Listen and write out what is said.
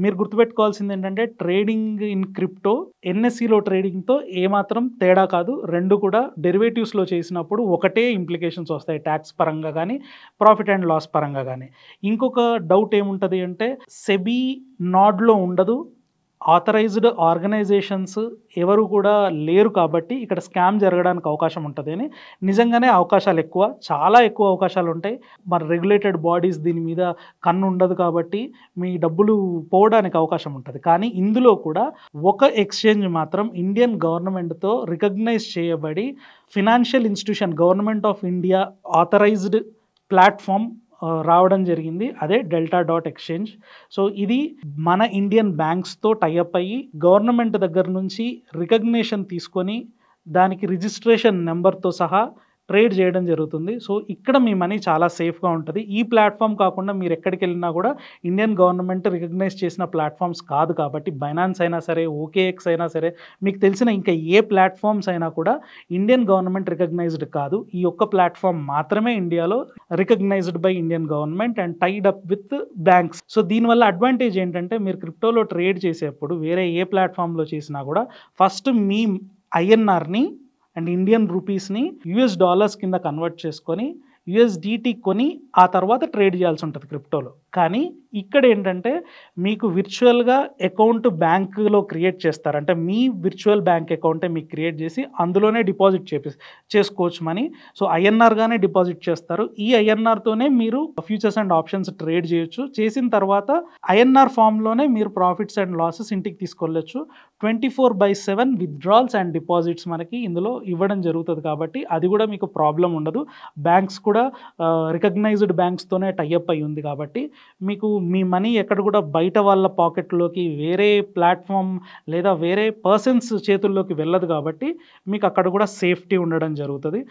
మీరు గుర్తుపెట్టుకోవాల్సింది ఏంటంటే ట్రేడింగ్ ఇన్ క్రిప్టో ఎన్ఎస్సిలో ట్రేడింగ్తో ఏమాత్రం తేడా కాదు. రెండు కూడా డెరివేటివ్స్లో చేసినప్పుడు ఒకటే ఇంప్లికేషన్స్ వస్తాయి, ట్యాక్స్ పరంగా కానీ ప్రాఫిట్ అండ్ లాస్ పరంగా కానీ. ఇంకొక డౌట్ ఏముంటుంది అంటే సెబీ నాడ్లో ఉండదు, ఆథరైజ్డ్ ఆర్గనైజేషన్స్ ఎవరు కూడా లేరు కాబట్టి ఇక్కడ స్కామ్ జరగడానికి అవకాశం ఉంటుంది అని. నిజంగానే అవకాశాలు ఎక్కువ, చాలా ఎక్కువ అవకాశాలు ఉంటాయి. మరి రెగ్యులేటెడ్ బాడీస్ దీని మీద కన్ను ఉండదు కాబట్టి మీ డబ్బులు పోవడానికి అవకాశం ఉంటుంది. కానీ ఇందులో కూడా ఒక ఎక్స్చేంజ్ మాత్రం ఇండియన్ గవర్నమెంట్తో రికగ్నైజ్ చేయబడి financial institution government of India authorised platform రావడం జరిగింది. అదే డెల్టా డాట్ ఎక్స్చేంజ్. సో ఇది మన ఇండియన్ బ్యాంక్స్తో టైఅప్ అయ్యి గవర్నమెంట్ దగ్గర నుంచి రికగ్నిషన్ తీసుకొని దానికి రిజిస్ట్రేషన్ నెంబర్తో సహా ట్రేడ్ చేయడం జరుగుతుంది. సో ఇక్కడ మీ మనీ చాలా సేఫ్గా ఉంటుంది. ఈ ప్లాట్ఫామ్ కాకుండా మీరు ఎక్కడికి వెళ్ళినా కూడా ఇండియన్ గవర్నమెంట్ రికగ్నైజ్ చేసిన ప్లాట్ఫామ్స్ కాదు కాబట్టి బైనాన్స్ అయినా సరే, ఓకేఎక్స్ అయినా సరే, మీకు తెలిసిన ఇంకా ఏ ప్లాట్ఫామ్స్ అయినా కూడా ఇండియన్ గవర్నమెంట్ రికగ్నైజ్డ్ కాదు. ఈ ఒక్క ప్లాట్ఫామ్ మాత్రమే ఇండియాలో recognised by Indian government and tied up with banks. So దీనివల్ల అడ్వాంటేజ్ ఏంటంటే మీరు క్రిప్టోలో ట్రేడ్ చేసేప్పుడు వేరే ఏ ప్లాట్ఫామ్లో చేసినా కూడా ఫస్ట్ మీ ఐఎన్ఆర్ని అండ్ ఇండియన్ రూపీస్ని యూఎస్ డాలర్స్ కింద కన్వర్ట్ చేసుకొని యూఎస్డిటీ కొని ఆ తర్వాత ట్రేడ్ చేయాల్సి ఉంటుంది క్రిప్టోలో. కానీ ఇక్కడ ఏంటంటే మీకు విర్చువల్గా అకౌంట్ బ్యాంకులో క్రియేట్ చేస్తారు. అంటే మీ విర్చువల్ బ్యాంక్ అకౌంటే మీకు క్రియేట్ చేసి అందులోనే డిపాజిట్ చేసుకోవచ్చు మనీ. సో ఐఎన్ఆర్గానే డిపాజిట్ చేస్తారు. ఈ ఐఎన్ఆర్తోనే మీరు ఫ్యూచర్స్ అండ్ ఆప్షన్స్ ట్రేడ్ చేయొచ్చు. చేసిన తర్వాత ఐఎన్ఆర్ ఫామ్లోనే మీరు ప్రాఫిట్స్ అండ్ లాసెస్ ఇంటికి తీసుకెళ్ళొచ్చు. 24/7 విత్డ్రాల్స్ అండ్ డిపాజిట్స్ మనకి ఇందులో ఇవ్వడం జరుగుతుంది కాబట్టి అది కూడా మీకు ప్రాబ్లం ఉండదు. బ్యాంక్స్ కూడా రికగ్నైజ్డ్ బ్యాంక్స్తోనే టైఅప్ అయి ఉంది కాబట్టి మీకు మీ మనీ ఎక్కడ కూడా బయట వాళ్ళ పాకెట్లోకి వేరే ప్లాట్ఫామ్ లేదా వేరే పర్సన్స్ చేతుల్లోకి వెళ్ళదు కాబట్టి మీకు అక్కడ కూడా సేఫ్టీ ఉండడం జరుగుతుంది.